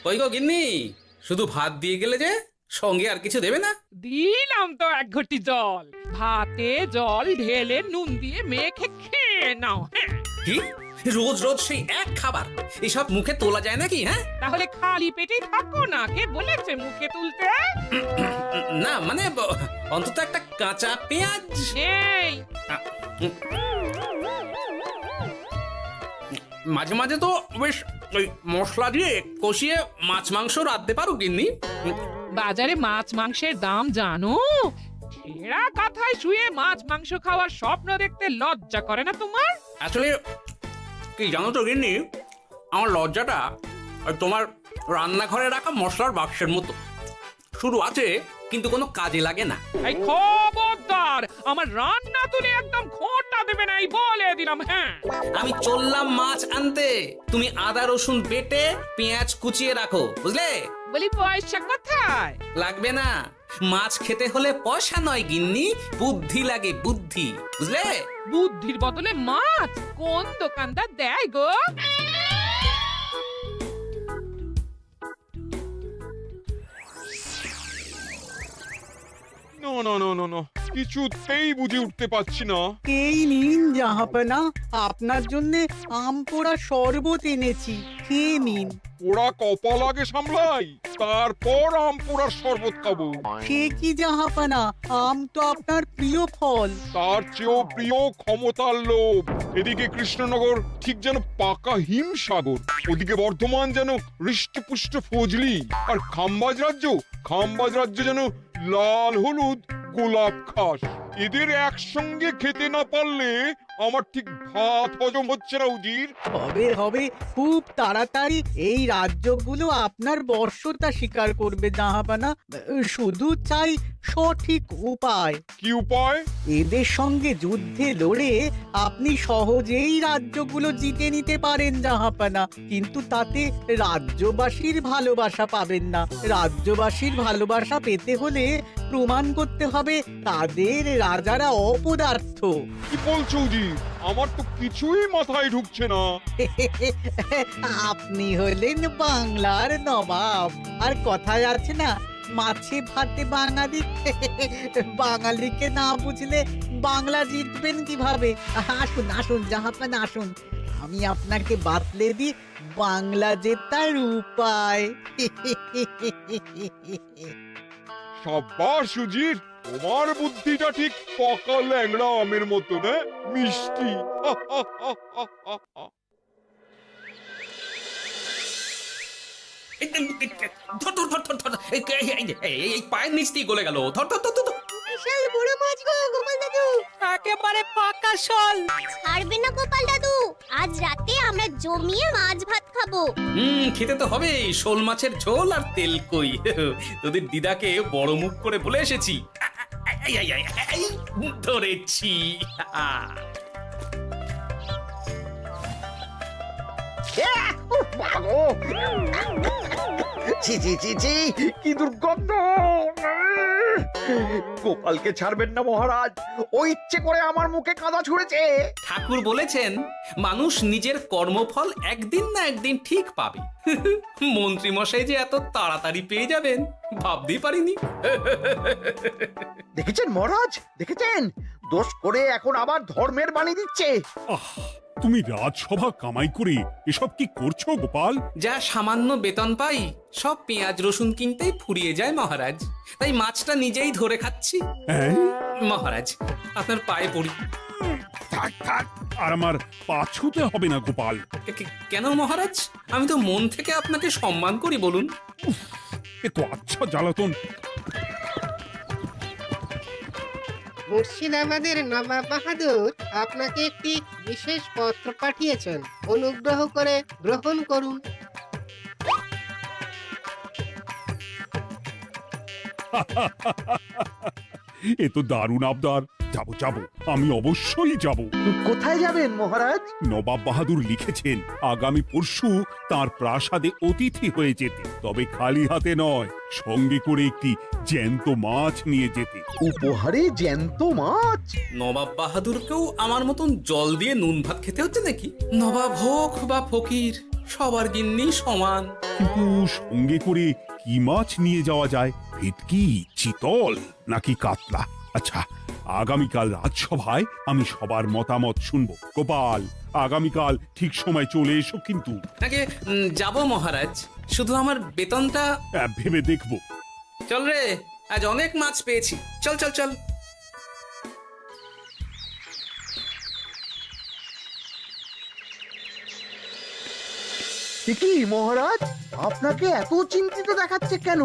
কই গো গিন্নি, শুধু ভাত দিয়ে গেলে যে, সঙ্গে আর কিছু দেবে না? দিলাম তো এক ঘটি জল। ভাতে জল ঢেলে নুন দিয়ে মেখে খেয়ে নাও। হ্যাঁ, কি রোজ রোজ সেই এক খাবার? এসব মুখে তোলা যায় নাকি? হ্যাঁ, তাহলে খালি পেটেই থাকো না, কে বলেছে মুখে তুলতে? না মানে অন্তত একটা কাঁচা পেঁয়াজ। এই মাঝে মাঝে তো বেশ ওই মশলা দিয়ে কষিয়ে মাছ মাংস রাঁধতে পারো গিন্নি। বাজারে মাছ মাংসের দাম জানো? ছেঁড়া কাঁথায় শুয়ে মাছ মাংস খাওয়ার স্বপ্ন দেখতে লজ্জা করে না তোমার? আসলে কি জানো তো গিন্নি, আমার লজ্জাটা ওই তোমার রান্নাঘরে রাখা মশলার বাক্সের মতো, শুধু আছে কিন্তু কোনো কাজে লাগে না। এই খবরদার, আমার রান্না তুলে একদম খোঁটা দেবে না, এই বলে দিলাম। হ্যাঁ, আমি চললাম মাছ আনতে, তুমি আদা রসুন বেটে পেঁয়াজ কুচিয়ে রাখো, বুঝলে? বলি পয়সা কোথায়? লাগবে না, মাছ খেতে হলে পয়সা নয় গিন্নি, বুদ্ধি লাগে, বুদ্ধি, বুঝলে? বুদ্ধির বদলে মাছ কোন দোকানদার দেয় গো? না না না না না, কিছুতেই বুঝে উঠতে পারছি না। এই নিন জাহাপনা, আপনার জন্য আম পোড়া শরবত এনেছি, খেয়ে নিন। ওরা কপাল আগে সামলাই, তারপর আম পোড়ার শরবত খাবো। সে কি জাহাপনা, আম তো আপনার প্রিয় ফল। তার চেয়েও প্রিয় ক্ষমতার লোভ। এদিকে কৃষ্ণনগর ঠিক যেন পাকা হিমসাগর, ওদিকে বর্ধমান যেন হৃষ্টপুষ্ট ফজলি, আর খাম্বাজ রাজ্য যেন লাল হলুদ গোলাপ ঘাস। এদের একসঙ্গে খেতে না পারলে আমার ঠিক ভাত হজম হচ্ছে না উজির। হবে হবে, খুব তাড়াতাড়ি এই রাজ্যগুলো আপনার বর্ষতা স্বীকার করবে জাহাপনা। শুধু চাই সঠিক উপায়। কি উপায়? এদের সঙ্গে যুদ্ধে লড়ে আপনি সহজেই রাজ্যগুলো জিতে নিতে পারেন জাহাপনা, কিন্তু তাতে রাজ্যবাসীর ভালোবাসা পাবেন না। রাজ্যবাসীর ভালোবাসা পেতে হলে প্রমাণ করতে হবে তাদের রাজারা অপদার্থ। কি বলছো উজির? আমার তো কিছুই মাথায় ঢুকছে না। আপনি হলেন বাংলার নবাব, আর কথায় আছে না, মাছে ভাতে বাঙালি। বাঙালিকে না বুঝলে বাংলা জিতবেন কিভাবে? আসুন আসুন জাহাপানা, আসুন, আমি আপনাকে বাতলে দিই বাংলা জেতার উপায়। সাব্বাস উজির, তোমার বুদ্ধিটা ঠিক পাকা ল্যাংড়া আমের মতো, না মিষ্টি। ধর ধর ধর ধর ধর, এই পায়ের নিচ দিয়ে গলে গেল, ধর ধর ধর ধর। বিশাল বড় মাছ গো গোপাল দাদু। একেবারে পাকা শোল। ছাড়বে না গোপাল দাদু, আজ রাতে আমরা জমিয়ে মাছ ভাত খাবো। খেতে তো হবে শোল মাছের ঝোল আর তেল কই। তোদের দিদাকে বড় মুখ করে বলে এসেছি, এই, ধরেছি। ছি ছি ছি ছি, কি দুর্গন্ধ! গোপালকে ছাড়বেন না মহারাজ, ও ইচ্ছে করে আমার মুখে কাদা ছুঁড়েছে। ঠাকুর বলেছেন মানুষ নিজের কর্মফল একদিন না একদিন ঠিক পাবে। মন্ত্রী মশাই যে এত তাড়াতাড়ি পেয়ে যাবেন ভাবতেই পারিনি। দেখেছেন মহারাজ, দেখেছেন? দোষ করে এখন আবার ধর্মের বাণী দিচ্ছে। তুমি রাজসভা কামাই করে এসব কি করছো গোপাল? যা সামান্য বেতন পাই সব পেঁয়াজ রসুন কিনতেই ফুরিয়ে যায় মহারাজ, তাই মাছটা নিজেই ধরে খাচ্ছি। হ্যাঁ? মহারাজ আপনার পায়ে পড়ি। থাক থাক, আর আমার পা ছুঁতে হবে না গোপাল। কেন মহারাজ? আমি তো মন থেকে আপনাকে সম্মান করি, বলুন। এ তো আচ্ছা জ্বালাতন। মুর্শিদাবাদের নবাব বাহাদুর আপনাকে একটি বিশেষ পত্র পাঠিয়েছেন, অনুগ্রহ করে গ্রহণ করুন। এ তো দারুণ আবদার। যাবো যাবো, আমি অবশ্যই যাব। কোথায় যাবেন মহারাজ? নবাব বাহাদুর লিখেছেন আগামী পরশু তার প্রাসাদে অতিথি হয়ে যেতে, তবে খালি হাতে নয়, সঙ্গে করে একটি জ্যান্ত মাছ নিয়ে যেতে। উপহারে জ্যান্ত মাছ? নবাব বাহাদুরকেও আমার মতন জল দিয়ে নুন ভাত খেতে হচ্ছে নাকি? নবাব হোক বা ফকির, সবার গিন্নি সমান। কিন্তু সঙ্গে করে কি মাছ নিয়ে যাওয়া যায়? ভেটকি, চিতল নাকি কাতলা? আচ্ছা, আগামীকাল রাজসভায় আমি সবার মতামত শুনবো। গোপাল, আগামীকাল ঠিক সময় চলে এসো কিন্তু। আগে যাব মহারাজ, শুধু আমার বেতনটা। ভেবে দেখবো। চল রে, আজ অনেক মাছ পেয়েছি। চল চল চল। কি মহারাজ, আপনাকে এত চিন্তিত দেখাচ্ছে কেন?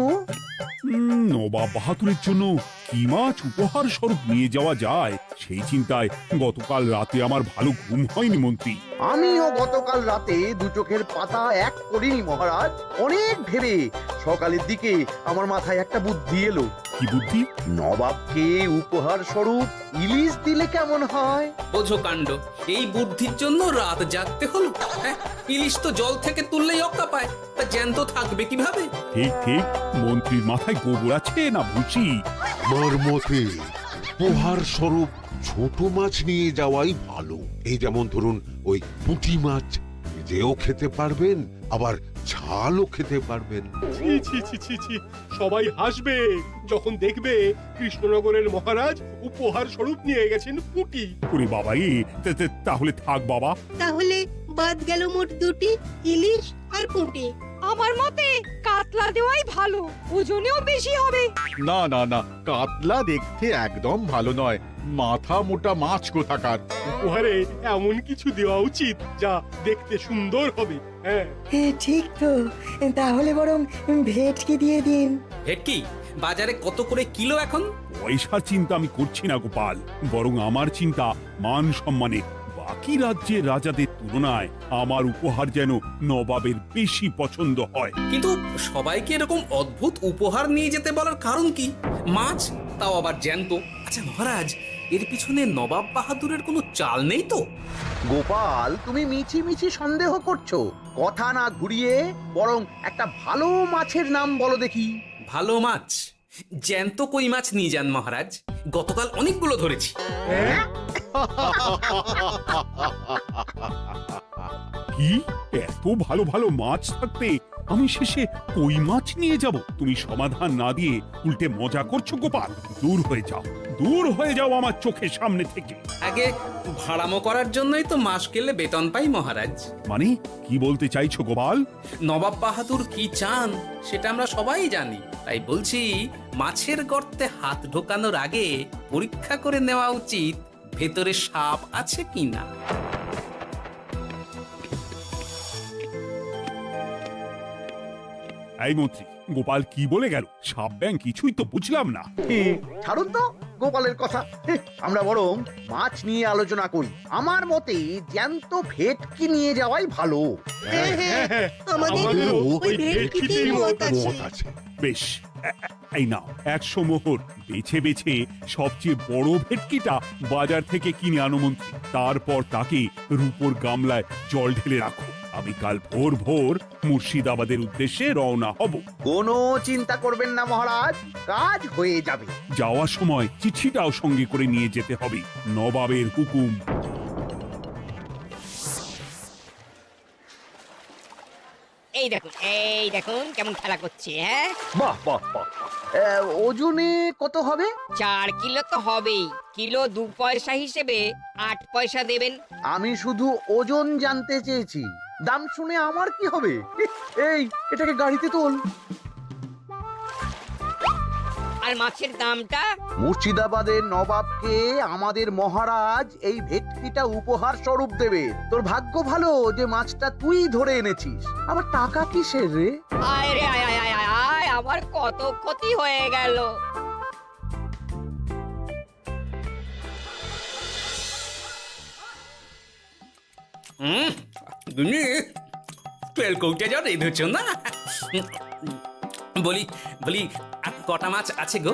নবাব বাহাদুরের জন্য কি মাছ উপহার স্বরূপ নিয়ে যাওয়া যায় সেই চিন্তায় গতকাল রাতে আমার ভালো ঘুম হয়নি মন্ত্রী। আমিও গতকাল রাতে দু চোখের পাতা এক করিনি মহারাজ। অনেক ভেবে সকালের দিকে আমার মাথায় একটা বুদ্ধি এলো। কি বুদ্ধি? নবাবকে উপহার স্বরূপ ইলিশ দিলে কেমন হয়? বোঝো কাণ্ড, এই বুদ্ধির জন্য রাত জাগতে হলো। হ্যাঁ, ইলিশ তো জল থেকে তুললেই অক্কা পায়, তা জ্যান্ত থাকবে কিভাবে? ঠিক ঠিক, মন্ত্রীর মাথায় গোবর আছে না ভুসি? আমার মতে উপহার স্বরূপ ছোট মাছ নিয়ে যাওয়াই ভালো। এই যেমন ধরুন ওই পুঁটি মাছ, যেও খেতে পারবেন আবার ঝালও খেতে পারবেন। ছি ছি ছি ছি ছি, সবাই হাসবে যখন দেখবে কৃষ্ণনগরের মহারাজ উপহার স্বরূপ নিয়ে গেছেন পুঁটি। ওরে বাবা, তাহলে থাক বাবা। তাহলে বাদ গেল মোট দুটি, ইলিশ আর পুঁটি। আমার মতে কাতলা দেওয়াই ভালো, ওজনেও বেশি হবে। না না না, কাতলা দেখতে একদম ভালো নয়, মাথা মোটা মাছ কোথাকার। উপহারে এমন কিছু দেওয়া উচিত যা দেখতে সুন্দর হবে। হ্যাঁ ঠিক তো, তাহলে বরং ভেটকি দিয়ে দিন। ভেটকি বাজারে কত করে কিলো এখন? পয়সার চিন্তা আমি করছি না গোপাল, বরং আমার চিন্তা মান সম্মানে। বাকি রাজ্যের রাজাদের তুলনায় আমার উপহার যেন নবাবের বেশি পছন্দ হয়। কিন্তু সবাইকে এরকম অদ্ভুত উপহার নিয়ে যেতে বলার কারণ কি? মাছ, তাও আবার জ্যান্ত। আচ্ছা মহারাজ, এর পিছনে নবাব বাহাদুরের কোনো চাল নেই তো? গোপাল, তুমি মিছি মিছি সন্দেহ করছো। কথা না ঘুরিয়ে বরং একটা ভালো মাছের নাম বলো দেখি। ভালো মাছ? জ্যান্ত কই মাছ নিয়ে যান মহারাজ, গতকাল অনেকগুলো ধরেছি। কি, এত ভালো ভালো মাছ থাকতে আমি শেষে কই মাছ নিয়ে যাব? তুমি সমাধান না দিয়ে উল্টে মজা করছো গোপাল। দূর হয়ে যাও, দূর হয়ে যাও আমার চোখের সামনে থেকে। আগে ভাড়ামো করার জন্যই তো মাস গেলে বেতন পাই মহারাজ। মানে কি বলতে চাইছো গোপাল? নবাব বাহাদুর কি চান সেটা আমরা সবাই জানি, তাই বলছি মাছের গর্তে হাত ঢোকানোর আগে পরীক্ষা করে নেওয়া উচিত ভেতরে সাপ আছে কিনা। এই মন্ত্রী, গোপাল কি বলে গেল? সাপ ব্যাং কিছুই তো বুঝলাম না। ছাড়ুন তো গোপালের কথা, আমরা বরং মাছ নিয়ে আলোচনা করি। আমার মতে জ্যান্ত ভেটকি নিয়ে যাওয়াই ভালো। আমাদেরও ওই ভেটকিতেই মত আছে। বেশ, এই নাও 100 মোহর। বেছে বেছে সবচেয়ে বড় ভেটকিটা বাজার থেকে কিনে আনো মন্ত্রী। তারপর তাকে রূপোর গামলায় জল ঢেলে রাখো। আমি কাল ভোর ভোর মুর্শিদাবাদের উদ্দেশ্যে রওনা হব। কোনো চিন্তা করবেন না মহারাজ, কাজ হয়ে যাবে। যাওয়ার সময় চিঠিটাও সঙ্গে করে নিয়ে যেতে হবে। নবাবের হুকুম। এই দেখুন কেমন খেলা করছে। হ্যাঁ, বাহ বাহ বাহ। ওজনে কত হবে? 4 কিলো তো হবেই। কিলো 2 পয়সা হিসেবে 8 পয়সা দেবেন। আমি শুধু ওজন জানতে চেয়েছি, দাম শুনে আমার কি হবে? এই, এটাকে গাড়িতে তোল। আর মাছের দামটা? মুর্শিদাবাদের নবাবকে আমাদের মহারাজ এই ভেটকিটা উপহার স্বরূপ দেবে। তোর ভাগ্য ভালো যে মাছটা তুই ধরে এনেছিস। আবার টাকা কিসের রে? আয় রে আয় আয় আয় আয় আয়, আমার কত ক্ষতি হয়ে গেল। গুনি তেল কৌটে যা রেঁধেছ না। বলি বলি আর কটা মাছ আছে গো?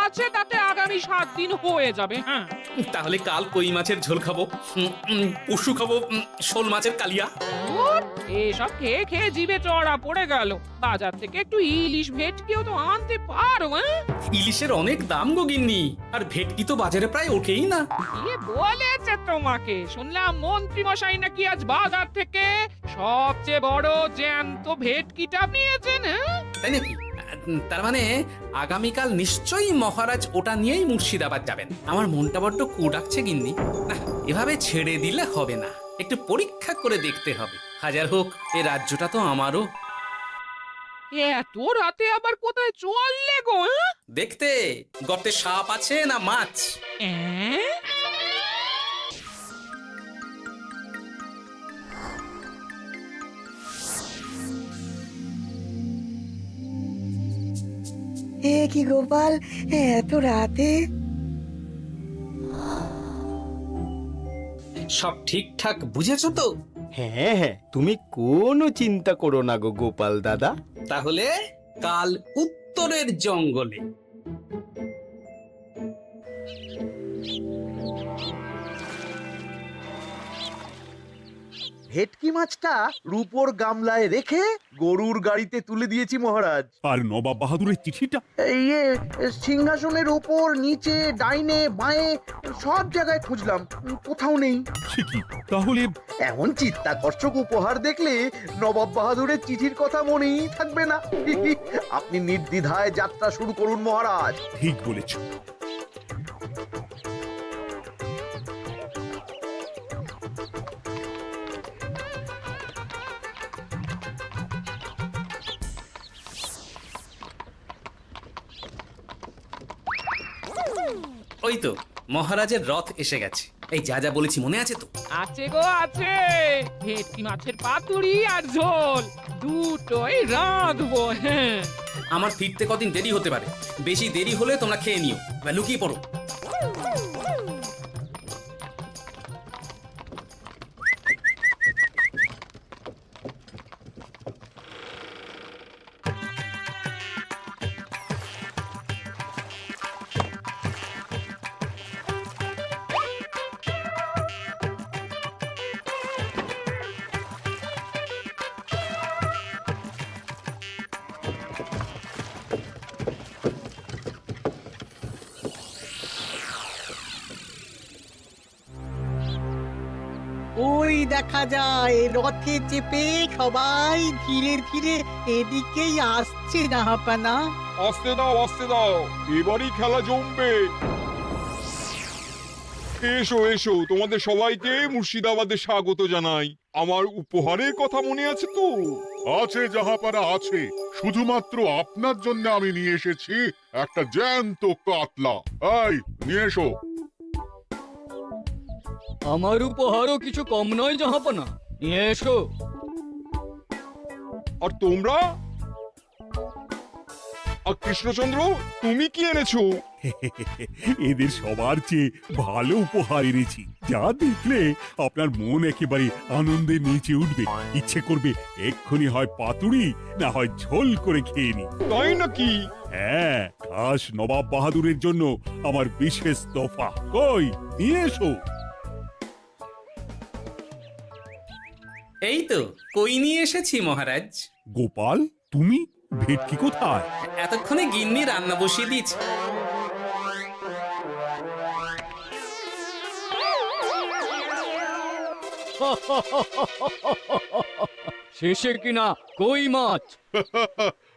আছে তাতে আগামী 7 দিন হয়ে যাবে। হ্যাঁ, তাহলে কাল কই মাছের ঝোল খাবো, পরশু খাবো শোল মাছের কালিয়া। ধুর, এসব খেয়ে খেয়ে জিভে চড়া পড়ে গেল। বাজার থেকে একটু ইলিশ ভেটকিও তো আনতে পারো। হ্যাঁ, ইলিশের অনেক দাম গো গিন্নি, আর ভেটকি তো বাজারে প্রায় ওঠেই না। কে বলেছে তোমাকে? শুনলাম মন্ত্রী মশাই নাকি আজ বাজার থেকে সবচেয়ে বড় জ্যান্ত ভেটকিটা নিয়েছেন। হ্যাঁ, তাই নাকি? তার মানে আগামীকাল নিশ্চয়ই মহারাজ ওটা নিয়েই মুর্শিদাবাদ যাবেন। আমার মনটা বড্ড কু ডাকছে গিন্নি। না, এভাবে ছেড়ে দিলে হবে না, একটু পরীক্ষা করে দেখতে হবে। হাজার হোক এ রাজ্যটা তো আমারও। এত রাতে আবার কোথায় চললে গো? হ্যাঁ? দেখতে গর্তে সাপ আছে না মাছ। অ্যাঁ? এ কি গোপাল, এত রাতে? সব ঠিকঠাক বুঝেছো তো? হ্যাঁ হ্যাঁ, তুমি কোনো চিন্তা করো না গো গোপাল দাদা। তাহলে কাল উত্তরের জঙ্গলে। ভেটকি মাছটা রূপোর গামলায় রেখে গরুর গাড়িতে তুলে দিয়েছি মহারাজ। আর নবাব বাহাদুরের চিঠিটা? ইয়ে, সিংহাসনের ওপর, নিচে, ডাইনে, বাঁয়ে সব জায়গায় খুঁজলাম, কোথাও নেই। সে কি তাহলে? এমন চিত্তাকর্ষক উপহার দেখলে নবাব বাহাদুরের চিঠির কথা মনেই থাকবে না। আপনি নির্দ্বিধায় যাত্রা শুরু করুন মহারাজ। ঠিক বলেছ। ওই তো মহারাজের রথ এসে গেছে। এই যা যা বলেছি মনে আছে তো? আছে গো আছে। ভেটকি মাছের পাতুরি আর ঝোল দুটোই রাঁধবো। হ্যাঁ, আমার ফিরতে কদিন দেরি হতে পারে, বেশি দেরি হলে তোমরা খেয়ে নিও, এবার লুকিয়ে পড়ো। ওই দেখা যায় রথে চেপে সবাই ধীরে ধীরে এদিকেই আসছে জাহাপানা। আসতে দাও, আসতে দাও, এবারই খেলা জমবে। এসো এসো, তোমাদের সবাইকে মুর্শিদাবাদে স্বাগত জানাই। আমার উপহারের কথা মনে আছে তো? আছে জাহাপানা আছে, শুধুমাত্র আপনার জন্য আমি নিয়ে এসেছি একটা জ্যান্ত কাতলা। এই নিয়ে এসো। আমার উপহারও কিছু কম নয় জাহাপানা, নিয়ে এসো। আর তোমরা? আর কৃষ্ণচন্দ্র, তুমি কি এনেছো? এদের সবার চেয়ে ভালো উপহার এনেছি, যা দেখলে আপনার মন একেবারে আনন্দে নেচে উঠবে। ইচ্ছে করবে এক্ষুনি হয় পাতুরি না হয় ঝোল করে খেয়ে নি। তাই নাকি? হ্যাঁ, খাস নবাব বাহাদুরের জন্য আমার বিশেষ তোফা। কই নিয়ে এসো। এই তো কই নিয়ে এসেছি মহারাজ। গোপাল, তুমি? ভেটকি কোথায়? এতক্ষণে গিন্নি রান্না বসিয়ে দিয়েছে। শেষে কিনা কই মাছ।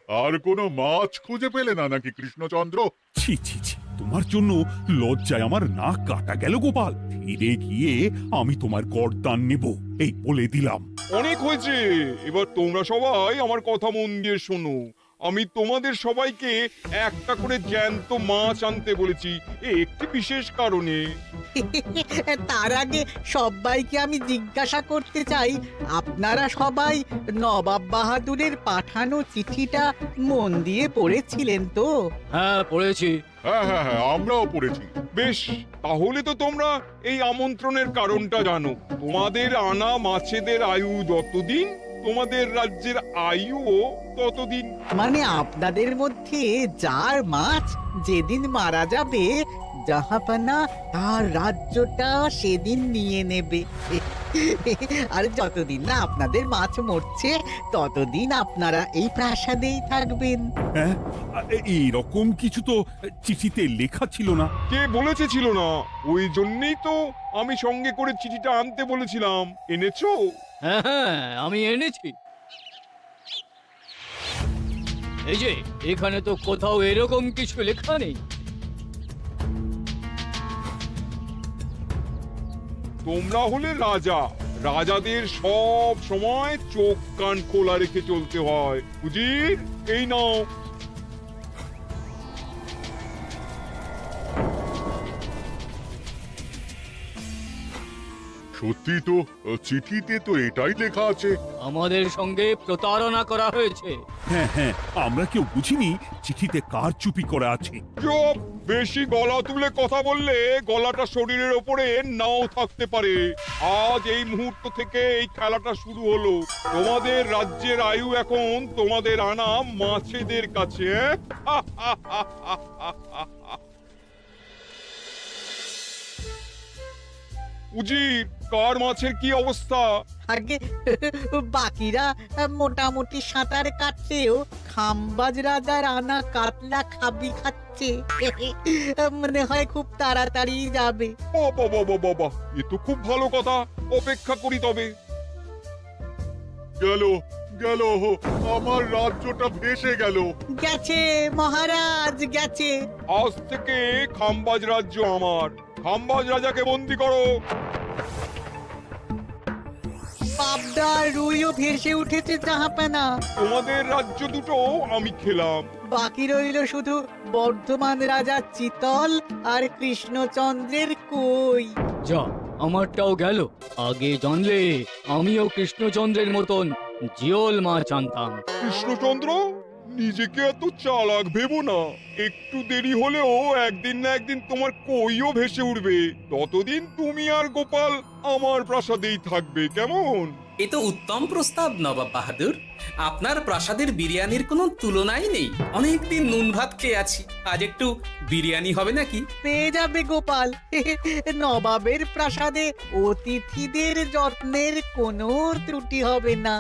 আর কোনো মাছ খুঁজে পেলে না নাকি কৃষ্ণচন্দ্র? ছি ছি ছি, তোমার জন্য লজ্জায় আমার নাক কাটা গেল গোপাল। ফিরে গিয়ে আমি তোমার গর্দান নেব, এই বলে দিলাম। অনেক হয়েছে, এবার তোমরা সবাই আমার কথা মন দিয়ে শোনো। আমি তোমাদের সবাইকে একটা করে জ্যান্ত মাছ আনতে বলেছি, একটি বিশেষ কারণে। তার আগে সবাইকে আমি জিজ্ঞাসা করতে চাই, আপনারা সবাই নবাব বাহাদুরের পাঠানো চিঠিটা মন দিয়ে পড়েছিলেন তো? হ্যাঁ পড়েছি। হ্যাঁ হ্যাঁ হ্যাঁ, আমরাও পড়েছি। বেশ, তাহলে তো তোমরা এই আমন্ত্রণের কারণটা জানো। তোমাদের আনা মাছেদের আয়ু যতদিন তোমাদের রাজ্যের আয়ুও ততদিন। মানে আপনাদের মধ্যে যার মাছ যেদিন মারা যাবে, জাহাপানা তার রাজ্যটা সেদিন নিয়ে নেবে। আর যতদিন না আপনাদের মাছ মরছে, ততদিন আপনারা এই প্রাসাদেই থাকবেন। হ্যাঁ, এইরকম কিছু তো চিঠিতে লেখা ছিল না। কে বলেছে ছিল না? ওই জন্যই তো আমি সঙ্গে করে চিঠিটা আনতে বলেছিলাম। এনেছো? হ্যাঁ হ্যাঁ, আমি এনেছি। এই যে এখানে তো কোথাও এরকম কিছু লেখা নেই। তোমরা হলে রাজা, রাজাদের সব সময় চোখ কান খোলা রেখে চলতে হয়। উজির, এই নাও। সত্যি তো, চিঠিতে তো এটাই লেখা আছে। আমাদের সঙ্গে প্রতারণা করা হয়েছে। হ্যাঁ হ্যাঁ, আমরা কেউ বুঝিনি চিঠিতে কার চুপি করা আছে। চুপ! বেশি গলা তুলে কথা বললে গলাটা শরীরের ওপরে নাও থাকতে পারে। আজ এই মুহূর্ত থেকে এই খেলাটা শুরু হলো। তোমাদের রাজ্যের আয়ু এখন তোমাদের আনা মাছেদের কাছে। উজির, কার মাছের কি অবস্থা? আগে বাকিরা মোটামুটি সাঁতার কাটলেও খাম্বাজ রাজার আনা কাতলা খাবি খাচ্ছে। মনে হয় খুব তাড়াতাড়ি যাবে। বাবা বাবা বাবা, এ তো খুব ভালো কথা। অপেক্ষা করি তবে। গেল গেল, আমার রাজ্যটা ভেসে গেল। গেছে মহারাজ, গেছে। আজ থেকে খাম্বাজ রাজ্য আমার। খাম্বাজ রাজাকে বন্দি করো। পাবদার রুইও ভেসে উঠেছে জাহাপানা। তোমাদের রাজ্য দুটো আমি খেলাম। বাকি রইল শুধু বর্ধমান রাজা চিতল আর কৃষ্ণচন্দ্রের কই। যা, আমারটাও গেল। আগে জানলে আমিও কৃষ্ণচন্দ্রের মতন জিওল মাছ আনতাম। কৃষ্ণচন্দ্র, নিজেকে এত চালাক ভেবো না। একটু দেরি হলেও একদিন না একদিন তোমার কইও ভেসে উঠবে। ততদিন তুমি আর গোপাল আমার প্রাসাদেই থাকবে, কেমন? এ তো উত্তম প্রস্তাব নবাব বাহাদুর। আপনার প্রাসাদের বিরিয়ানির কোনো তুলনাই নেই। অনেকদিন নুন ভাত খেয়ে আছি, আজ একটু বিরিয়ানি হবে নাকি? পেয়ে যাবে গোপাল। নবাবের প্রাসাদে অতিথিদের যত্নের কোনো ত্রুটি হবে না।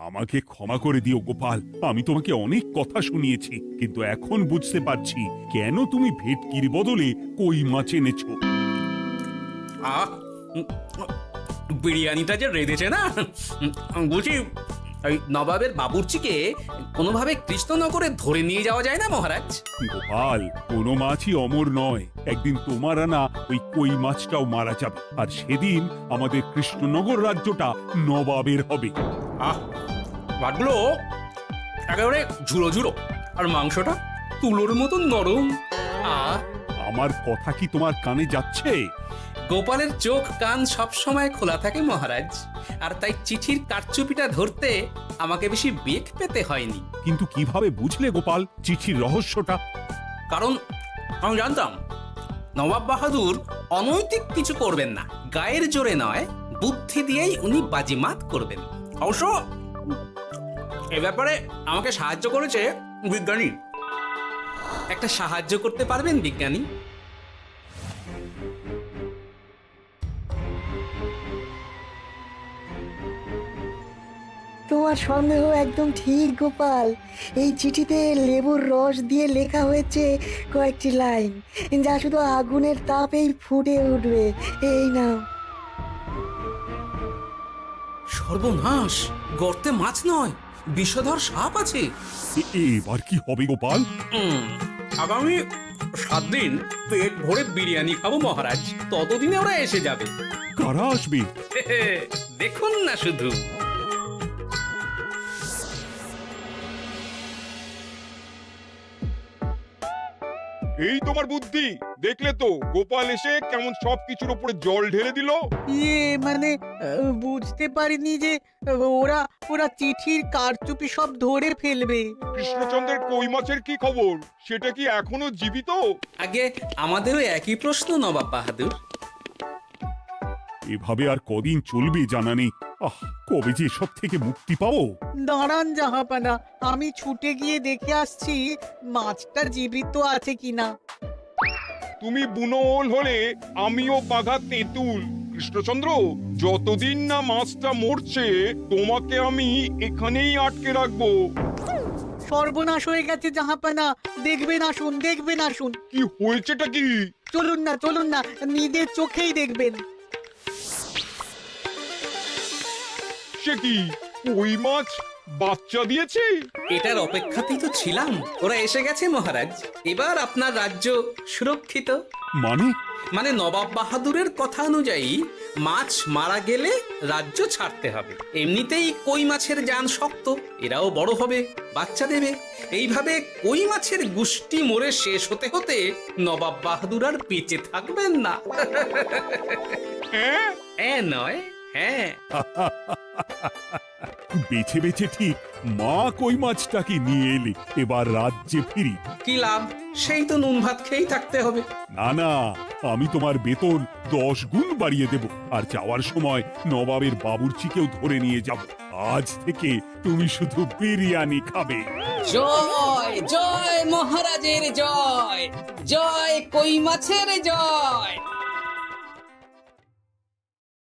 আমাকে ক্ষমা করে দিও গোপাল, আমি তোমাকে অনেক কথা শুনিয়েছি, কিন্তু এখন বুঝতে পারছি কেন তুমি ভেটকির বদলে কই মাছ এনেছো। আহ, বিরিয়ানিটা যে রেঁধেছে না, বুঝি এই নবাবের বাবুর্চিকে কোনোভাবে কৃষ্ণনগরে ধরে নিয়ে যাওয়া যায় না মহারাজ? গোপাল, কোনো মাছই অমর নয়। একদিন তোমার আনা ওই কই মাছটাও মারা যাবে, আর সেদিন আমাদের কৃষ্ণনগর রাজ্যটা নবাবের হবে। আহ, ভাতগুলো একেবারে ঝুড়ো ঝুড়ো, আর মাংসটা তুলোর মতন নরম। আহ, আমার কথা কি তোমার কানে যাচ্ছে? গোপালের চোখ কান সব সময় খোলা থাকে মহারাজ, আর তাই চিঠির কারচুপিটা ধরতে আমাকে বেশি বেগ পেতে হয়নি। কিন্তু কিভাবে বুঝলে গোপাল চিঠির রহস্যটা? কারণ আমি জানতাম নবাব বাহাদুর অনৈতিক কিছু করবেন না। গায়ের জোরে নয়, বুদ্ধি দিয়েই উনি বাজিমাত করবেন। অবশ্য এ ব্যাপারে আমাকে সাহায্য করেছে বিজ্ঞানী। একটা সাহায্য করতে পারবেন বিজ্ঞানী? তোমার সন্দেহ একদম ঠিক গোপাল। এই চিঠিতে লেবুর রস দিয়ে লেখা হয়েছে কয়েকটি লাইন, যা শুধু আগুনের তাপেই ফুটে উঠবে। এই নাও। সর্বনাশ! গর্তে মাছ নয়, বিষধর সাপ আছে। এবার কি হবে গোপাল? আগামী 7 দিন পেট ভরে বিরিয়ানি খাবো মহারাজ। ততদিনে ওরা এসে যাবে। কারা আসবে? দেখুন না শুধু। এই তোমার বুদ্ধি, দেখলে তো গোপাল এসে কেমন সবকিছুর উপরে জল ঢেলে দিল। মানে বুঝতে পারিনি যে ওরা ওরা চিঠির কারচুপি সব ধরে ফেলবে। কৃষ্ণচন্দ্রের কই মাছের কি খবর? সেটা কি এখনো জীবিত? আগে আমাদেরও একই প্রশ্ন নবাব বাহাদুর। এভাবে আর কদিন চলবে জানা নেই। কবে যে সব থেকে মুক্তি পাবো। দাঁড়ান জাহাপানা, আমি ছুটে গিয়ে দেখে আসছি মাছটা জীবিত আছে কিনা। তুমি বুনোল হলে আমিও বাঘা তেঁতুল। কৃষ্ণচন্দ্র, যতদিন না মাছটা মরছে তোমাকে আমি এখানেই আটকে রাখবো। সর্বনাশ হয়ে গেছে জাহাপানা, দেখবেন আসুন, দেখবেন আসুন। কি হয়েছেটা কি? চলুন না, নিজের চোখেই দেখবেন। সে কি, কই মাছ বাচ্চা দিয়েছে? এটার অপেক্ষাতেই তো ছিলাম। ওরা এসে গেছে মহারাজ। এবার আপনার রাজ্য সুরক্ষিত। মানে নবাব বাহাদুরের কথা অনুযায়ী মাছ মারা গেলে রাজ্য ছাড়তে হবে। এমনিতেই কই মাছের জান শক্ত, এরাও বড় হবে, বাচ্চা দেবে। এইভাবে কই মাছের গুষ্টি মরে শেষ হতে হতে নবাব বাহাদুর আর বেঁচে থাকবেন না। হ্যাঁ নয়, হ্যাঁ। বেছে বেছে ঠিক মা কই মাছটাকে নিয়ে এলে। এবার রাজ্যে ফিরি। কি লাভ? সেই তো নুন ভাত খেয়েই থাকতে হবে। না, আমি তোমার বেতন 10 গুণ বাড়িয়ে দেব। আর যাওয়ার সময় নবাবের বাবুর্চিকেও ধরে নিয়ে যাব। আজ থেকে তুমি শুধু বিরিয়ানি খাবে। জয় জয় মহারাজের জয়, জয় কই মাছের জয়।